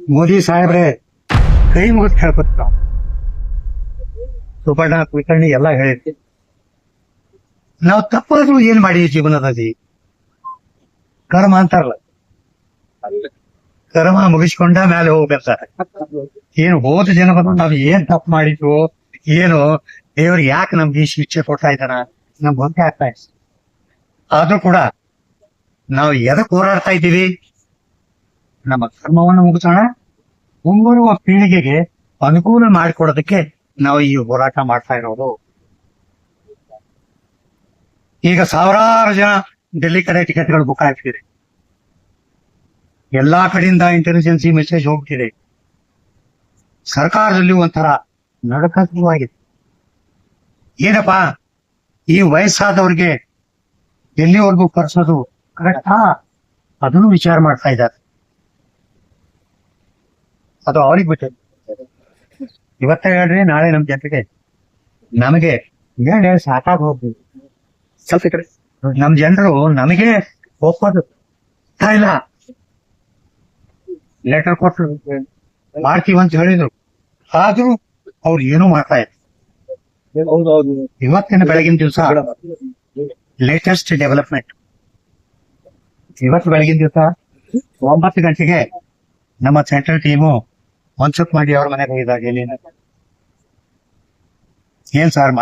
ಮೋದಿ ಸಾಹೇಬ್ರೆ ಕೈ ಮುಗಿದ್ ಕೇಳ್ಕೊತ ನಾವು ಸುಪರ್ಣ ಕುಲಕರ್ಣಿ ಎಲ್ಲ ಹೇಳಿರ್ತೀವಿ. ನಾವು ತಪ್ಪಾದ್ರೂ ಏನ್ ಮಾಡಿ ಜೀವನದಲ್ಲಿ ಕರ್ಮ ಅಂತಾರಲ್ಲ, ಕರ್ಮ ಮುಗಿಸ್ಕೊಂಡ ಮೇಲೆ ಹೋಗ್ಬೇಕಾರೆ ಏನು ಹೋದ ಜನ ಬಂದು ನಾವ್ ಏನ್ ತಪ್ಪು ಮಾಡಿದ್ವು ಏನು ದೇವ್ರಿಗೆ ಯಾಕೆ ನಮ್ಗೆ ಈ ಶಿಕ್ಷೆ ಕೊಡ್ತಾ ಇದ್ದಾನ ನಮ್ಗೆ ಗೊತ್ತೇ ಆಗ್ತಾ ಇದೆ. ಆದ್ರೂ ಕೂಡ ನಾವು ಎದಕ್ ಹೋರಾಡ್ತಾ ಇದ್ದೀವಿ, ನಮ್ಮ ಕರ್ಮವನ್ನು ಮುಗಿಸೋಣ, ಮುಂಬರುವ ಪೀಳಿಗೆಗೆ ಅನುಕೂಲ ಮಾಡಿಕೊಡೋದಕ್ಕೆ ನಾವು ಈ ಹೋರಾಟ ಮಾಡ್ತಾ ಇರೋದು. ಈಗ ಸಾವಿರಾರು ಜನ ಡೆಲ್ಲಿ ಕಡೆ ಟಿಕೆಟ್ಗಳು ಬುಕ್ ಆಗ್ತಿದೆ, ಎಲ್ಲಾ ಕಡೆಯಿಂದ ಇಂಟೆಲಿಜೆನ್ಸಿ ಮೆಸೇಜ್ ಹೋಗ್ತಿದೆ. ಸರ್ಕಾರದಲ್ಲಿ ಒಂಥರ ನಡಕ ಶುರುವಾಗಿದೆ. ಏನಪ್ಪಾ ಈ ವಯಸ್ಸಾದವ್ರಿಗೆ ಎಲ್ಲಿವರೆಗೂ ಕರ್ಸೋದು ಕರೆಕ್ಟಾ, ಅದನ್ನು ವಿಚಾರ ಮಾಡ್ತಾ ಇದ್ದಾರೆ. ಅದು ಅವ್ರಿಗೆ ಬಿಟ್ಟು ಇವತ್ತೇ ಹೇಳ್ರಿ ನಾಳೆ ನಮ್ ಜನರಿಗೆ ನಮಗೆ ಹೇಳಿ ಸಾಕಾಗಿ ಹೋಗ್ತೀವಿ. ಸ್ವಲ್ಪ ಈ ಕಡೆ ನಮ್ ಜನರು ನಮಗೆ ಒಪ್ಪೋದು ಇಲ್ಲ. ಲೆಟರ್ ಕೊಟ್ಟರು ಮಾಡ್ತೀವಂತ ಹೇಳಿದ್ರು, ಆದ್ರೂ ಅವ್ರು ಏನೂ ಮಾಡ್ತಾ ಇದ್ರು. ಇವತ್ತಿನ ಬೆಳಗಿನ ದಿವಸ ಲೇಟೆಸ್ಟ್ ಡೆವಲಪ್ಮೆಂಟ್. ಇವತ್ತು ಬೆಳಗಿನ ದಿವಸ 9 ಗಂಟೆಗೆ ನಮ್ಮ ಸೆಂಟ್ರಲ್ ಟೀಮು ಮನ್ಸುಖ್ ಮಾಡಿ ಅವ್ರ ಮನೆಗೆ ಹೋಗಿದಾಗ ಏನ್ ಸರ್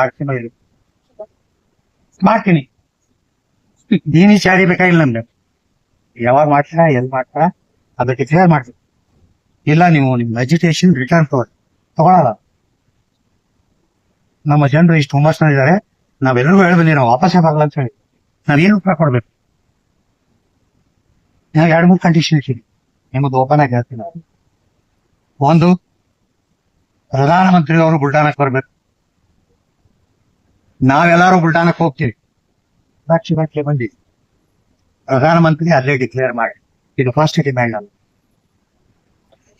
ಮಾಡ್ತೀನಿ ದೀನಿ ಚಾಡಿ ಬೇಕಾಗಿಲ್ಲ ನಮ್ಗೆ, ಯಾವಾಗ ಮಾಡ್ತೀರಾ ಎಲ್ಲಿ ಮಾಡ್ತೀರಾ ಅದು ಡಿಕ್ಲೇರ್ ಮಾಡ್ತೀವಿ. ಇಲ್ಲ ನೀವು ನಿಮ್ ಎಜುಕೇಶನ್ ರಿಟರ್ನ್ ತಗೊಳಲ್ಲ. ನಮ್ಮ ಜನರು ಇಷ್ಟು ಹುಮ್ಮಸ್ನ ಇದ್ದಾರೆ, ನಾವೆಲ್ಲರಿಗೂ ಹೇಳ್ಬಂದಿ ನಾವು ವಾಪಸ್ಸೇ ಬರಲ್ಲ ಅಂತ ಹೇಳಿ ನಾವೇನು ಉತ್ತರ ಕೊಡ್ಬೇಕು. ನಾವು 2-3 ಕಂಡೀಷನ್ ಇಟ್ಟಿದ್ವಿ, ನಿಮ್ಮದು ಓಪನ್ ಆಗಿ ಹೇಳ್ತೀನಿ. ಒಂದು, ಪ್ರಧಾನಮಂತ್ರಿ ಅವರು ಬುಲ್ಟಾನಕ್ಕೆ ಬರ್ಬೇಕು. ನಾವೆಲ್ಲರೂ ಬುಲ್ಟಾನಕ್ಕೆ ಹೋಗ್ತೀವಿ, ಗಂಟೆ ಬಂದಿ ಪ್ರಧಾನಮಂತ್ರಿ ಅಲ್ಲೇ ಡಿಕ್ಲೇರ್ ಮಾಡಿ. ಇದು ಫಸ್ಟ್ ಡಿಮ್ಯಾಂಡ್. ಅಲ್ಲ,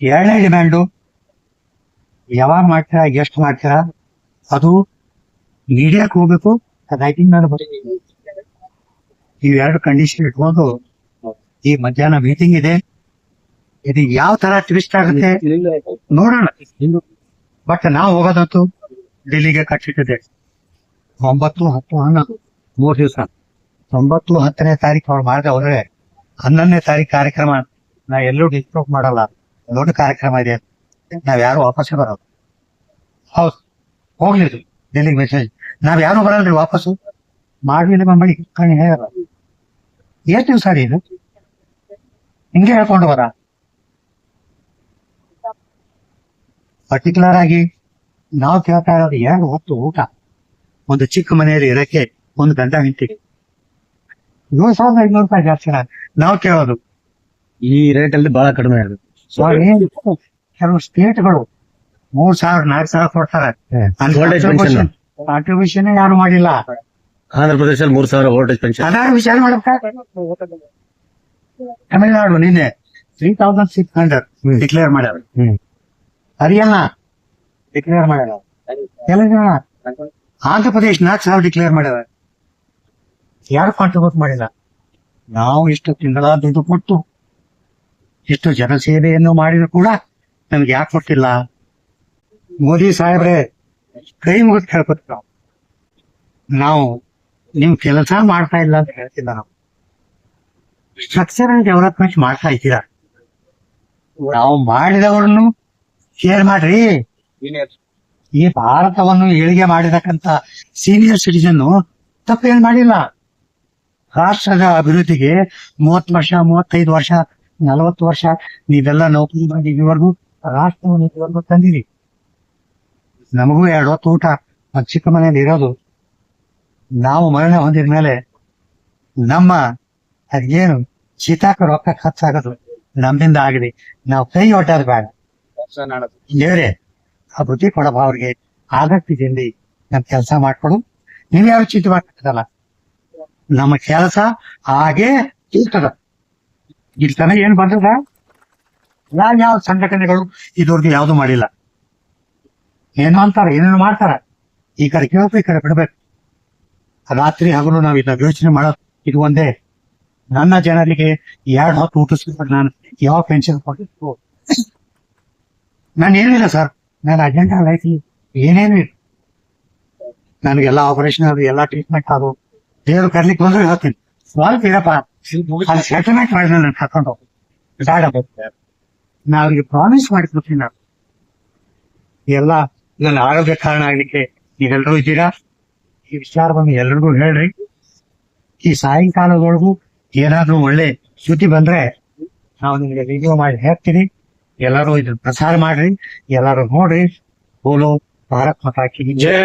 2ನೇ ಡಿಮ್ಯಾಂಡು, ಯಾವಾಗ ಮಾಡ್ತೀರಾ ಎಷ್ಟು ಮಾಡ್ತೀರಾ ಅದು ಮೀಡಿಯಾಕ್ಕೆ ಹೋಗ್ಬೇಕು. ರೈಟಿಂಗ್ ಮೇಲೆ ಬರ್ತೀವಿ. ಇವ್ 2 ಕಂಡೀಷನ್ ಇಟ್ಕೊಂಡು ಈ ಮಧ್ಯಾಹ್ನ ಮೀಟಿಂಗ್ ಇದೆ, ಇದು ಯಾವ ತರ ಟ್ವಿಸ್ಟ್ ಆಗುತ್ತೆ ನೋಡೋಣ. ಬಟ್ ನಾವು ಹೋಗೋದಂತೂ ಡೆಲ್ಲಿಗೆ ಕಟ್ಟಿಟ್ಟಿದೆ 9, 10, 11 3 ದಿವಸ. 9, 10ನೇ ತಾರೀಕು ಅವ್ರು ಮಾಡಿದ್ರೆ ಅವ್ರೆ 11ನೇ ತಾರೀಕು ಕಾರ್ಯಕ್ರಮ ನಾವ್ ಎಲ್ಲೂ ಡಿಸ್ಟ್ರೋಕ್ ಮಾಡಲ್ಲ. ದೊಡ್ಡ ಕಾರ್ಯಕ್ರಮ ಇದೆ, ನಾವ್ ಯಾರು ವಾಪಸ್ಸೇ ಬರೋದು. ಹೌದು, ಹೋಗ್ಲಿದ್ದು ಡೆಲ್ಲಿಗೆ ಮೆಸೇಜ್, ನಾವ್ ಯಾರು ಬರಲ್ರಿ ವಾಪಸ್ಸು ಮಾಡ್ಲಿಲ್ಲ ಮಾಡಿ ಹೇಳಲ್ಲ. ಎಷ್ಟು ದಿವಸ ರೀ ಇದು ಹಿಂಗೆ ಹೇಳ್ಕೊಂಡು ಬರ. ಪರ್ಟಿಕ್ಯುಲರ್ ಆಗಿ ನಾವು ಕೇಳ್ತಾ ಇರೋದು 2 ಹೊತ್ತು ಊಟ ಒಂದು ಚಿಕ್ಕ ಮನೆಯಲ್ಲಿ ಇರಕ್ಕೆ ಒಂದು ಗಂಟ ಹೆಂಡತಿಗೆ 7,500 ರೂಪಾಯಿ ಜಾಸ್ತಿ. ನಾವು ಕೇಳೋದು ಈ ರೇಟ್ ಅಲ್ಲಿ ಬಹಳ ಕಡಿಮೆ ಇರುತ್ತೆ. ಕೆಲವು ಸ್ಟೇಟ್ಗಳು 3,000 4,000 ಕೊಡ್ತಾರೆ. ಕಾಂಟ್ರಿಬ್ಯೂಷನ್ ಯಾರು ಮಾಡಿಲ್ಲ. ಆಂಧ್ರ ಪ್ರದೇಶದಲ್ಲಿ 3,000 ವೋಲ್ಟೇಜ್ ಪೆನ್ಷನ್. ಅದಾರು ವಿಚಾರ ಮಾಡಬೇಕು. ತಮಿಳುನಾಡು ನಿನ್ನೆ 3,600 ಡಿಕ್ಲೇರ್ ಮಾಡ್ಯಾರ. ಹರಿಯಾಣ ಡಿಕ್ಲೇರ್ ಮಾಡ್ಯಾರ. ತೆಲಂಗಾಣ, ಆಂಧ್ರ ಪ್ರದೇಶ 4,000 ಡಿಕ್ಲೇರ್ ಮಾಡ್ಯಾರ. ಯಾರು ಕಾಂಟ್ರಿಬ್ಯೂಟ್ ಮಾಡಿಲ್ಲ. ನಾವು ಇಷ್ಟು ತಿಂಗಳ ದುಡ್ಡು ಕೊಟ್ಟು ಇಷ್ಟು ಜನಸೇವೆಯನ್ನು ಮಾಡಿದ್ರು ಕೂಡ ನಮ್ಗೆ ಯಾಕೆ ಕೊಟ್ಟಿಲ್ಲ. ಮೋದಿ ಸಾಹೇಬ್ರೆ ಕೈ ಮುಗಿದ್ ಕೇಳ್ಕೊತ ನಾವು ನಿಮ್ ಕೆಲಸ ಮಾಡ್ತಾ ಇಲ್ಲ ಅಂತ ಹೇಳ್ತಿಲ್ಲ. ನಾವು ಸ್ಟ್ರಕ್ಚರಲ್ ಡೆವಲಪ್ಮೆಂಟ್ ಮಾಡ್ತಾ ಇದ್ದೀರಾ, ನಾವು ಮಾಡಿದವರನ್ನು ಶೇರ್ ಮಾಡ್ರಿ. ಈ ಭಾರತವನ್ನು ಏಳಿಗೆ ಮಾಡಿದಕ್ಕಂತ ಸೀನಿಯರ್ ಸಿಟಿಜನ್ ತಪ್ಪೇನ್ ಮಾಡಿಲ್ಲ. ರಾಷ್ಟ್ರದ ಅಭಿವೃದ್ಧಿಗೆ 30 ವರ್ಷ 35 ವರ್ಷ 40 ವರ್ಷ ನೀವೆಲ್ಲ ನೌಕರಿ ಮಾಡಿ ಇದುವರೆಗೂ ರಾಷ್ಟ್ರವನ್ನು ಇದುವರೆಗೂ ತಂದಿರಿ. ನಮಗೂ 2 ಹೊತ್ತು ಊಟ ಚಿಕ್ಕ ಮನೆಯಲ್ಲಿ ಇರೋದು. ನಾವು ಮರಣ ಹೊಂದಿದ ಮೇಲೆ ನಮ್ಮ ಅದೇನು ಶೀತಾಕ ರೊಕ್ಕ ಖರ್ಚಾಗೋದು ನಮ್ಮಿಂದ ಆಗಿದೆ. ನಾವು ಕೈ ಒಟ್ಟಾದ ಬೇಡ. ದೇವ್ರೆ ಆ ಬುದ್ಧಿ ಕೊಡಬ ಅವ್ರಿಗೆ ಆಗತ್ತಿದಿಂದ ನಮ್ ಕೆಲಸ ಮಾಡ್ಕೊಡು. ನೀವ್ಯಾರು ಚಿಂತೆ ಮಾಡ್ತಿರಲ್ಲ, ನಮ್ಮ ಕೆಲಸ ಹಾಗೆ ಇರ್ತದ. ಇಲ್ಲಿ ತನಕ ಏನ್ ಬಂದದ ಯಾವ ಸಂಘಟನೆಗಳು ಇದುವರೆಗೂ ಯಾವ್ದು ಮಾಡಿಲ್ಲ. ಏನೋ ಅಂತಾರ, ಏನೇನು ಮಾಡ್ತಾರ. ಈ ಕಡೆ ಕೇಳಬೇಕು, ಈ ಕಡೆ ಬಿಡ್ಬೇಕು. ರಾತ್ರಿ ಹಗಲು ನಾವ್ ಇದನ್ನ ಯೋಚನೆ ಮಾಡೋದು ಇದು ಒಂದೇ. ನನ್ನ ಜನರಿಗೆ 2 ಹೊತ್ತು ಊಟ ನಾನು ಯಾವ ಪೆನ್ಷನ್ ಕೊಟ್ಟಿತ್ತು ನಾನು ಏನಿಲ್ಲ ಸರ್, ನಾನು ಅರ್ಜೆಂಟ್ ಐತಿ, ಏನೇನು ಇಲ್ಲ. ನನಗೆಲ್ಲ ಆಪರೇಷನ್ ಅದು ಎಲ್ಲ ಟ್ರೀಟ್ಮೆಂಟ್ ಅದು ದೇವ್ರು ಕರ್ಲಿಕ್ಕೆ ಬಂದ್ರೆ ಹೇಳ್ತೀನಿ. ಸ್ವಲ್ಪ ಇರಪ್ಪ, ಅಲ್ಲಿ ಸೆಟಲ್ಮೆಂಟ್ ಮಾಡಿದ್ರೆ ನಾನು ಕರ್ಕೊಂಡು ಹೋಗಿ ಬೇಡ, ನಾ ಅವ್ರಿಗೆ ಪ್ರಾಮಿಸ್ ಮಾಡಿಕೊಡ್ತೀನಿ. ನಾನು ಎಲ್ಲ ನನ್ನ ಆರೋಗ್ಯ ಕಾರಣ ಆಗ್ಲಿಕ್ಕೆ ನೀವೆಲ್ಲರೂ ಇದ್ದೀರಾ. ಈ ವಿಚಾರವನ್ನು ಎಲ್ರಿಗೂ ಹೇಳ್ರಿ. ಈ ಸಾಯಂಕಾಲದೊಳಗೂ ಏನಾದ್ರೂ ಒಳ್ಳೆ ಸುದ್ದಿ ಬಂದ್ರೆ ನಾವು ನಿಮಗೆ ವಿಡಿಯೋ ಮಾಡಿ ಹೇಳ್ತೀವಿ. ಎಲ್ಲರೂ ಇದನ್ನ ಪ್ರಸಾರ ಮಾಡ್ರಿ, ಎಲ್ಲರೂ ನೋಡ್ರಿ. ಬೋಲೋ ಭಾರತ್ ಮಾತಾ ಕಿ ಜೈ.